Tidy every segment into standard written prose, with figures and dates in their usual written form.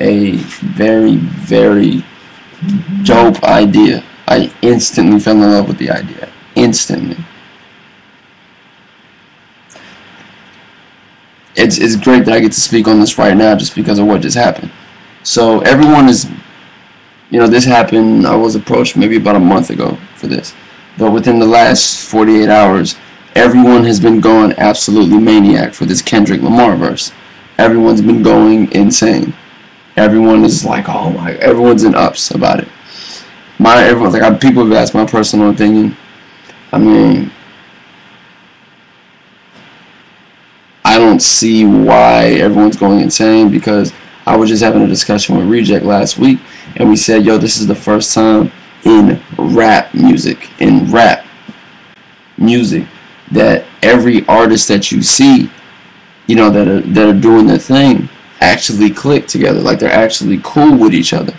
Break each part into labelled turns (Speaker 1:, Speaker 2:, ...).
Speaker 1: a very, very dope idea. I instantly fell in love with the idea. Instantly. It's great that I get to speak on this right now just because of what just happened. So everyone is, this happened, I was approached maybe about a month ago for this. But within the last 48 hours, everyone has been going absolutely maniac for this Kendrick Lamar verse. Everyone's been going insane. Everyone is like, oh my, everyone's in ups about it. People have asked my personal opinion. I mean, I don't see why everyone's going insane, because I was just having a discussion with Reject last week, and we said, yo, this is the first time in rap music, that every artist that you see, that are doing their thing, actually click together. Like, they're actually cool with each other.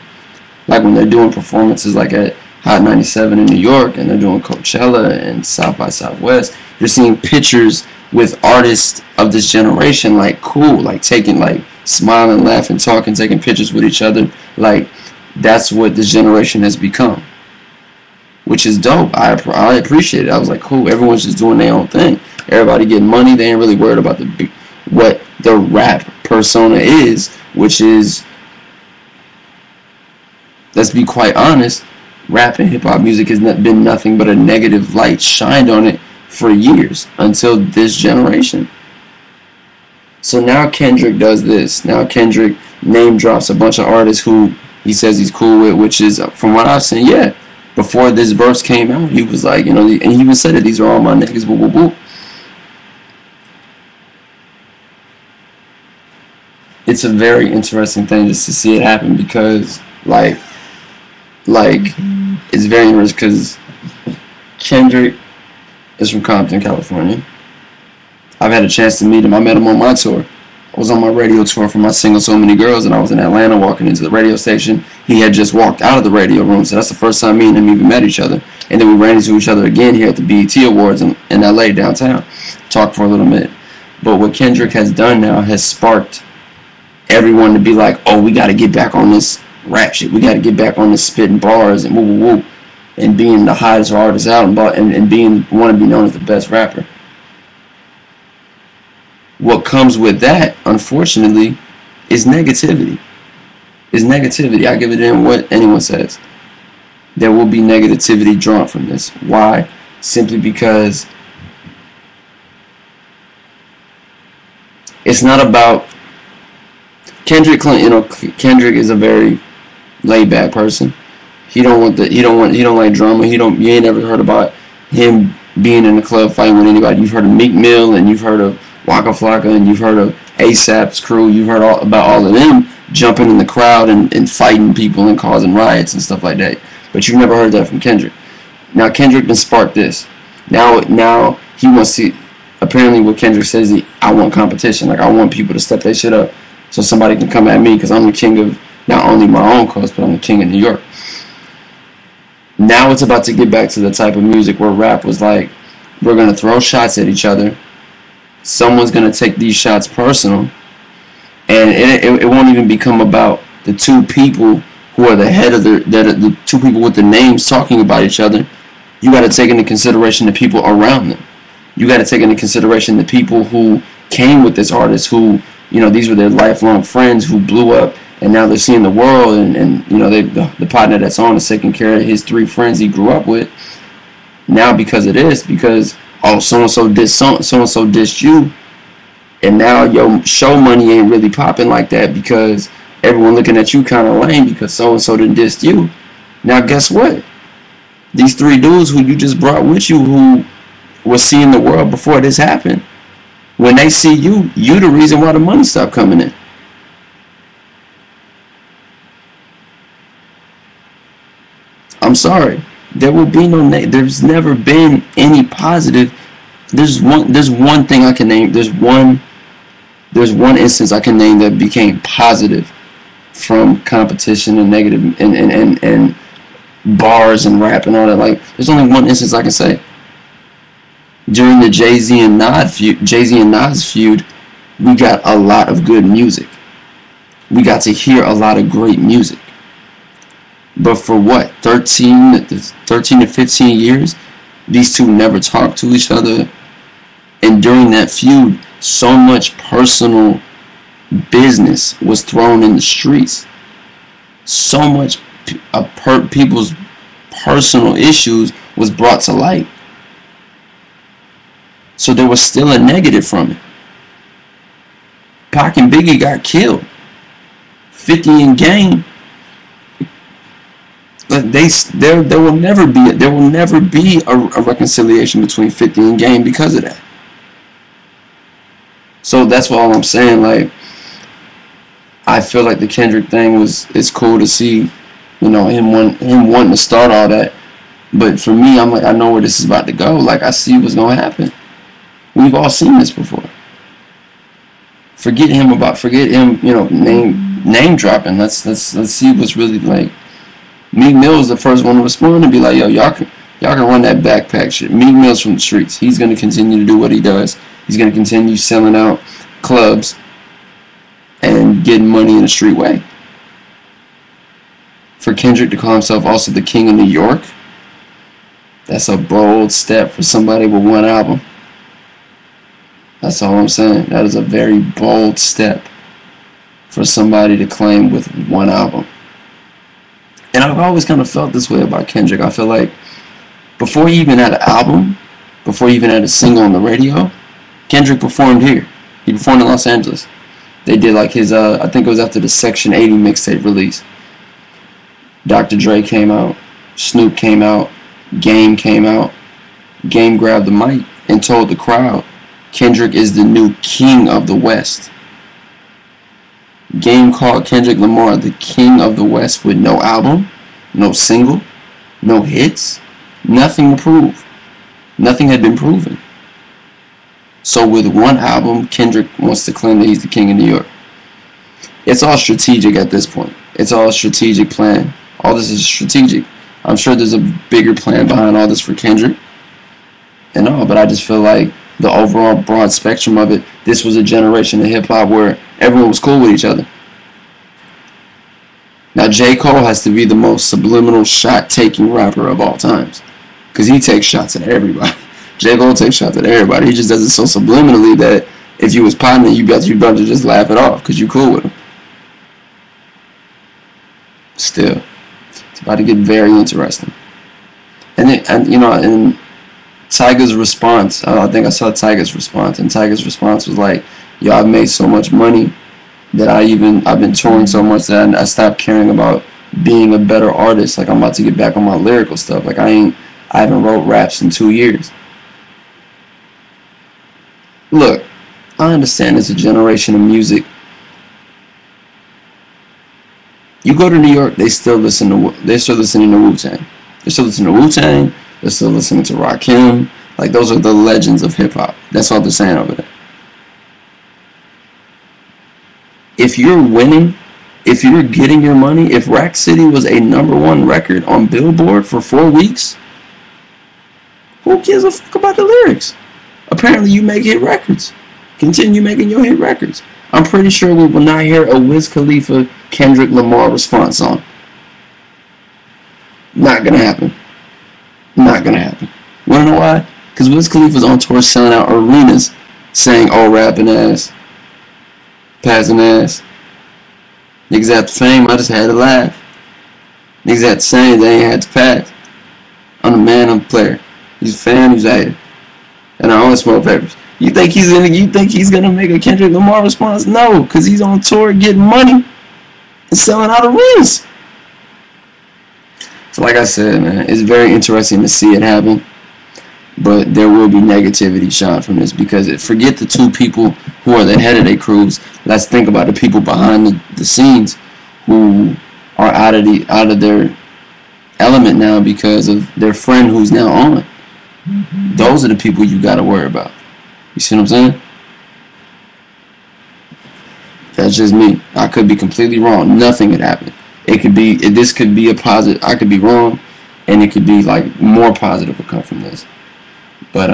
Speaker 1: Like when they're doing performances like at Hot 97 in New York, and they're doing Coachella and South by Southwest, you're seeing pictures with artists of this generation, like cool, like taking, like smiling, laughing, talking, taking pictures with each other. Like, that's what this generation has become, which is dope. I appreciate it. I was like, cool, everyone's just doing their own thing. Everybody getting money. They ain't really worried about what the rap persona is, which is, let's be quite honest, rap and hip-hop music has been nothing but a negative light shined on it for years, until this generation. So now Kendrick does this. Now Kendrick name drops a bunch of artists who he says he's cool with, which is, from what I've seen, yeah. Before this verse came out, he was like, and he even said it, these are all my niggas, boo, boo, boo. It's a very interesting thing just to see it happen, because, like, it's very interesting, because Kendrick is from Compton, California. I've had a chance to meet him. I met him on my tour. I was on my radio tour for my single So Many Girls, and I was in Atlanta walking into the radio station. He had just walked out of the radio room, so that's the first time me and him even met each other. And then we ran into each other again here at the BET Awards in LA downtown. Talked for a little bit. But what Kendrick has done now has sparked everyone to be like, oh, we got to get back on this rap shit. We got to get back on this spitting bars and woo woo woo, and being the hottest artist out and being want to be known as the best rapper. What comes with that, unfortunately, is negativity. I give it in what anyone says. There will be negativity drawn from this. Why? Simply because it's not about Kendrick. Kendrick is a very laid back person. He don't like drama. You ain't ever heard about him being in the club fighting with anybody. You've heard of Meek Mill, and you've heard of Waka Flocka, and you've heard of ASAP's crew. You've heard about all of them jumping in the crowd and fighting people and causing riots and stuff like that. But you've never heard that from Kendrick. Now Kendrick can spark this. Now he wants to. Apparently, what Kendrick says is, I want competition. Like, I want people to step their shit up so somebody can come at me, because I'm the king of not only my own coast, but I'm the king of New York. Now it's about to get back to the type of music where rap was like, we're going to throw shots at each other. Someone's going to take these shots personal. And it won't even become about the two people who are the head of the two people with the names talking about each other. You got to take into consideration the people around them. You got to take into consideration the people who came with this artist, who, these were their lifelong friends who blew up, and now they're seeing the world, and the partner that's on is taking care of his three friends he grew up with. Now because so-and-so dissed you, and now your show money ain't really popping like that because everyone looking at you kind of lame because so-and-so done dissed you. Now guess what? These three dudes who you just brought with you, who were seeing the world before this happened, when they see you the reason why the money stopped coming in. I'm sorry. There will be no there's never been any positive. There's one thing I can name. There's one instance I can name that became positive from competition and negative and bars and rap and all that. Like, there's only one instance I can say. During the Jay-Z and Nas feud, we got a lot of good music. We got to hear a lot of great music. But for what, 13 to 15 years, these two never talked to each other. And during that feud, so much personal business was thrown in the streets. So much people's personal issues was brought to light. So there was still a negative from it. Pac and Biggie got killed. 50 and Game. There will never be a reconciliation between 50 and Game because of that. So that's all I'm saying. Like, I feel like the Kendrick thing it's cool to see, you know, him wanting to start all that. But for me, I'm like, I know where this is about to go. Like, I see what's gonna happen. We've all seen this before. Forget him, you know, name dropping. Let's see what's really like. Meek Mill is the first one to respond and be like, yo, y'all can run that backpack shit. Meek Mill's from the streets. He's gonna continue to do what he does. He's gonna continue selling out clubs and getting money in a street way. For Kendrick to call himself also the king of New York, that's a bold step for somebody with one album. That's all I'm saying. That is a very bold step for somebody to claim with one album. And I've always kind of felt this way about Kendrick. I feel like before he even had an album, before he even had a single on the radio, Kendrick performed here. He performed in Los Angeles. They did like his, I think it was after the Section 80 mixtape release. Dr. Dre came out. Snoop came out. Game came out. Game grabbed the mic and told the crowd, Kendrick is the new king of the West. Game called Kendrick Lamar the king of the West with no album, no single, no hits, nothing to prove. Nothing had been proven. So with one album, Kendrick wants to claim that he's the king of New York. It's all strategic at this point. It's all a strategic plan. All this is strategic. I'm sure there's a bigger plan behind all this for Kendrick and all, but I just feel like the overall broad spectrum of it, this was a generation of hip-hop where everyone was cool with each other. Now, J. Cole has to be the most subliminal shot-taking rapper of all times, because he takes shots at everybody. J. Cole takes shots at everybody. He just does it so subliminally that if you was partner, you'd about to just laugh it off because you cool with him. Still, it's about to get very interesting. And you know, and Tyga's response, I think I saw Tyga's response, and Tyga's response was like, yo, I've made so much money that I've been touring so much that I stopped caring about being a better artist. Like, I'm about to get back on my lyrical stuff. Like, I haven't wrote raps in 2 years. Look, I understand it's a generation of music. You go to New York, they're still listening to Wu-Tang. They're still listening to Wu-Tang. They're still listening to Rakim. Like, those are the legends of hip-hop. That's all they're saying over there. If you're winning, if you're getting your money, if Rack City was a #1 record on Billboard for 4 weeks, who gives a fuck about the lyrics? Apparently you make hit records. Continue making your hit records. I'm pretty sure we will not hear a Wiz Khalifa Kendrick Lamar response song. Not gonna happen. Not gonna happen. Wanna know why? Because Wiz Khalifa's on tour selling out arenas saying, oh, rapping ass, passing ass. Niggas had the fame, I just had to laugh. Niggas had the same, they ain't had to pass. I'm the man, I'm the player. He's a fan, he's a hater. And I only smoke papers. You think he's gonna make a Kendrick Lamar response? No, because he's on tour getting money and selling out arenas. So like I said, man, it's very interesting to see it happen. But there will be negativity shot from this, because forget the two people who are the head of their crews. Let's think about the people behind the scenes who are out of their element now because of their friend who's now on. Those are the people you got to worry about. You see what I'm saying? That's just me. I could be completely wrong. Nothing could happen. This could be a positive. I could be wrong, and it could be like more positive will come from this. But